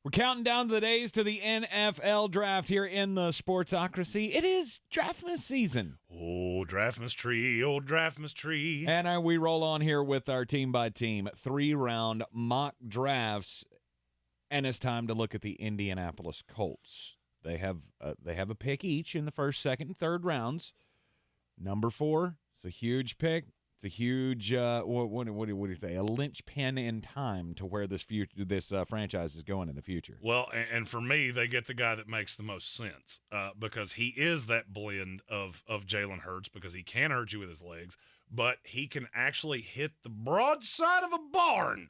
We're counting down the days to the NFL draft here in the Sportsocracy. It is Draftmas season. Oh, Draftmas tree, oh, Draftmas tree. And we roll on here with our team-by-team 3-round mock drafts. And it's time to look at the Indianapolis Colts. They have a pick each in the first, second, and third rounds. Number 4, it's a huge pick. It's a huge, what do you say, a linchpin in time to where this franchise is going in the future. Well, and for me, they get the guy that makes the most sense because he is that blend of Jalen Hurts because he can hurt you with his legs, but he can actually hit the broadside of a barn.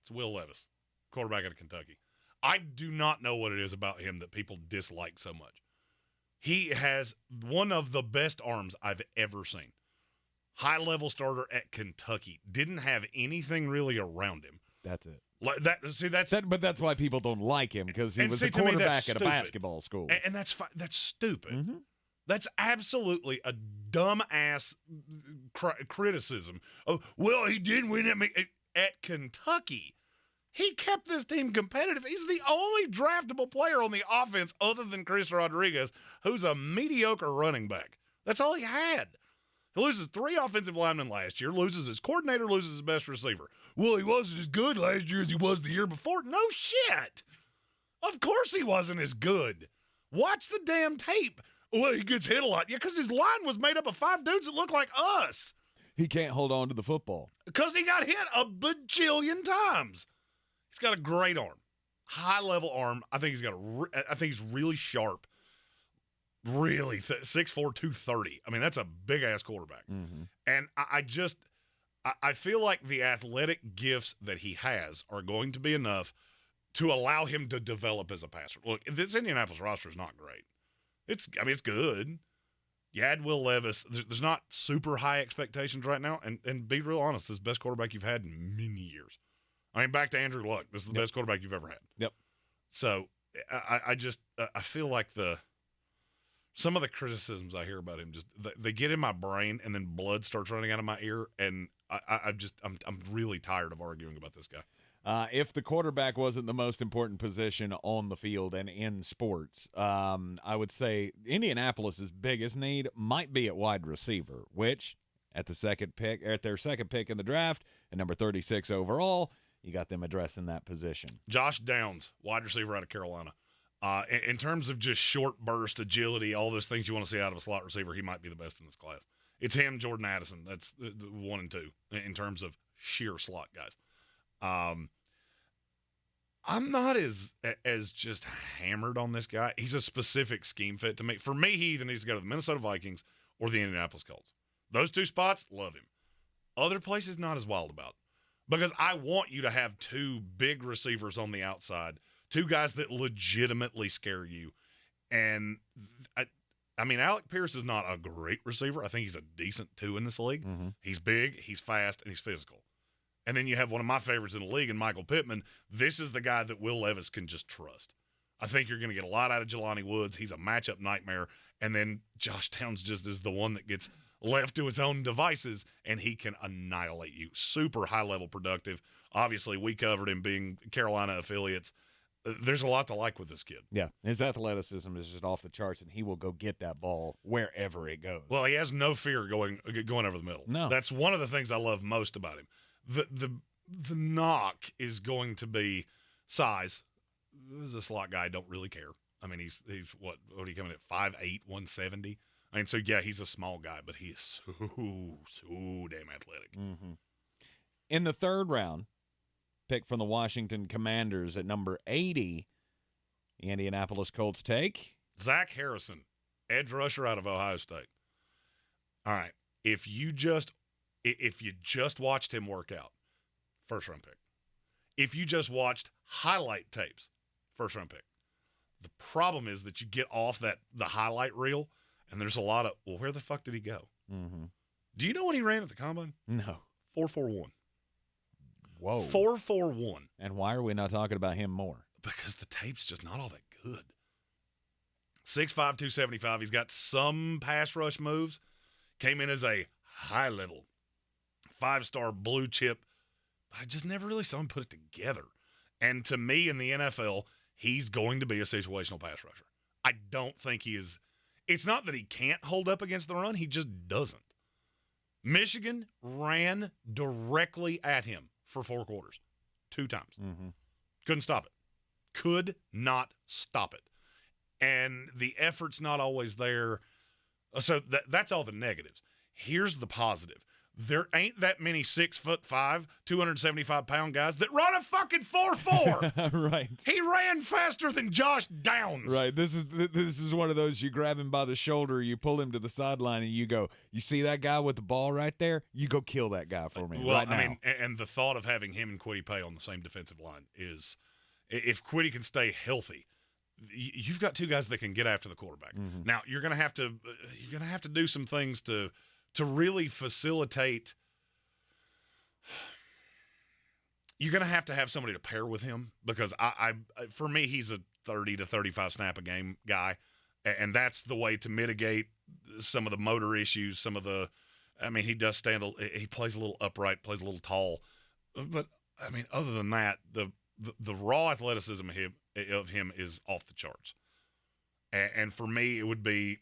It's Will Levis, quarterback out of Kentucky. I do not know what it is about him that people dislike so much. He has one of the best arms I've ever seen. High-level starter at Kentucky. Didn't have anything really around him. That's it. But that's why people don't like him, because he was a quarterback at a basketball school. And that's stupid. Mm-hmm. That's absolutely a dumb-ass criticism. Well, he didn't win at Kentucky. He kept this team competitive. He's the only draftable player on the offense other than Chris Rodriguez who's a mediocre running back. That's all he had. He loses 3 offensive linemen last year, loses his coordinator, loses his best receiver. Well, he wasn't as good last year as he was the year before. No shit. Of course he wasn't as good. Watch the damn tape. Well, he gets hit a lot. Yeah, because his line was made up of 5 dudes that look like us. He can't hold on to the football. Because he got hit a bajillion times. He's got a great arm. High-level arm. I think he's really sharp. Really 6'4", 230. I mean, that's a big-ass quarterback. Mm-hmm. And I feel like the athletic gifts that he has are going to be enough to allow him to develop as a passer. Look, this Indianapolis roster is not great. It's good. You had Will Levis. There's not super high expectations right now. And be real honest, this is the best quarterback you've had in many years. I mean, back to Andrew Luck. This is the best quarterback you've ever had. Yep. So I feel like some of the criticisms I hear about him they get in my brain, and then blood starts running out of my ear, and I'm really tired of arguing about this guy. If the quarterback wasn't the most important position on the field and in sports, I would say Indianapolis's biggest need might be at wide receiver, which at their second pick in the draft, at number 36 overall, you got them addressing that position. Josh Downs, wide receiver out of Carolina. In terms of just short burst, agility, all those things you want to see out of a slot receiver, he might be the best in this class. It's him, Jordan Addison. That's the 1 and 2 in terms of sheer slot guys. I'm not as just hammered on this guy. He's a specific scheme fit to me. For me, he either needs to go to the Minnesota Vikings or the Indianapolis Colts. Those 2 spots, love him. Other places, not as wild about. Because I want you to have 2 big receivers on the outside, 2 guys that legitimately scare you. And, I mean, Alec Pierce is not a great receiver. I think he's a decent 2 in this league. Mm-hmm. He's big, he's fast, and he's physical. And then you have one of my favorites in the league, and Michael Pittman. This is the guy that Will Levis can just trust. I think you're going to get a lot out of Jelani Woods. He's a matchup nightmare. And then Josh Downs just is the one that gets left to his own devices, and he can annihilate you. Super high-level productive. Obviously, we covered him being Carolina affiliates. There's a lot to like with this kid. Yeah, his athleticism is just off the charts, and he will go get that ball wherever it goes. Well, he has no fear going over the middle. No. That's one of the things I love most about him. The knock is going to be size. As a slot guy, I don't really care. I mean, he's what are you coming at 5'8", 170? I mean, so yeah, he's a small guy, but he is so damn athletic. Mm-hmm. In the 3rd round, pick from the Washington Commanders at number 80, the Indianapolis Colts take Zach Harrison, edge rusher out of Ohio State. All right, if you just watched him work out, 1st round pick. If you just watched highlight tapes, 1st round pick. The problem is that you get off the highlight reel, and there's a lot of, well, where the fuck did he go? Mm-hmm. Do you know what he ran at the combine? No. 4.41. Whoa. 4.41. And why are we not talking about him more? Because the tape's just not all that good. 6'5", 275. He's got some pass rush moves. Came in as a high-level, 5-star blue chip. But I just never really saw him put it together. And to me, in the NFL, he's going to be a situational pass rusher. I don't think he is. It's not that he can't hold up against the run. He just doesn't. Michigan ran directly at him for 4 quarters, 2 times. Mm-hmm. Couldn't stop it. Could not stop it. And the effort's not always there. So that's all the negatives. Here's the positive. There ain't that many 6'5", 275-pound guys that run a fucking 4.4. Right. He ran faster than Josh Downs. Right. This is one of those, you grab him by the shoulder, you pull him to the sideline, and you go, you see that guy with the ball right there? You go kill that guy for me right now. I mean, and the thought of having him and Kwity Paye on the same defensive line is, if Kwity can stay healthy, you've got 2 guys that can get after the quarterback. Mm-hmm. Now you're gonna have to do some things to really facilitate. You're going to have somebody to pair with him, because I for me, he's a 30 to 35 snap a game guy, and that's the way to mitigate some of the motor issues. Some of the, I mean, he does stand. He plays a little upright, plays a little tall, but I mean, other than that, the raw athleticism of him is off the charts, and for me, it would be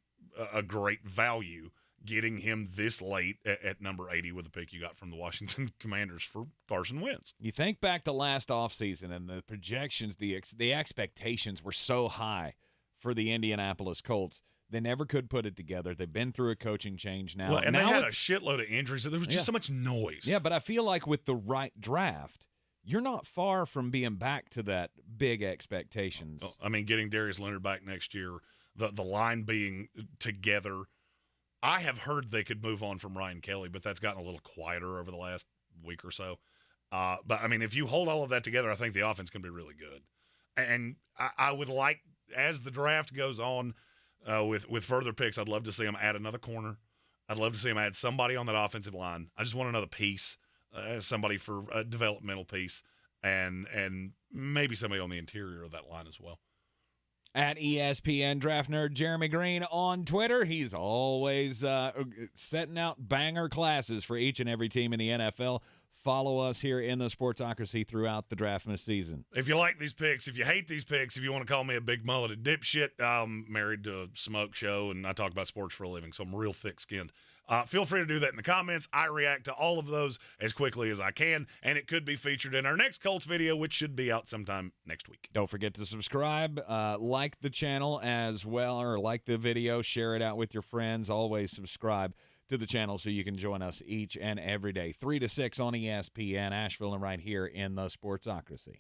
a great value getting him this late at number 80 with the pick you got from the Washington Commanders for Carson Wentz. You think back to last offseason, and the projections, the expectations were so high for the Indianapolis Colts. They never could put it together. They've been through a coaching change now. Well, and they had a shitload of injuries, so there was just so much noise. Yeah, but I feel like with the right draft, you're not far from being back to that big expectations. I mean, getting Darius Leonard back next year, the line being together. I have heard they could move on from Ryan Kelly, but that's gotten a little quieter over the last week or so. But, I mean, if you hold all of that together, I think the offense can be really good. And I would like, as the draft goes on with further picks, I'd love to see them add another corner. I'd love to see them add somebody on that offensive line. I just want another piece, somebody for a developmental piece, and maybe somebody on the interior of that line as well. At ESPN Draft Nerd Jeremy Greene on Twitter. He's always setting out banger classes for each and every team in the NFL. Follow us here in the Sportsocracy throughout the Draftmas season. If you like these picks, if you hate these picks, if you want to call me a big mulleted dipshit, I'm married to a smoke show, and I talk about sports for a living, so I'm real thick-skinned. Feel free to do that in the comments. I react to all of those as quickly as I can, and it could be featured in our next Colts video, which should be out sometime next week. Don't forget to subscribe, like the channel as well, or like the video, share it out with your friends. Always subscribe to the channel so you can join us each and every day, 3 to 6 on ESPN Asheville and right here in the Sportsocracy.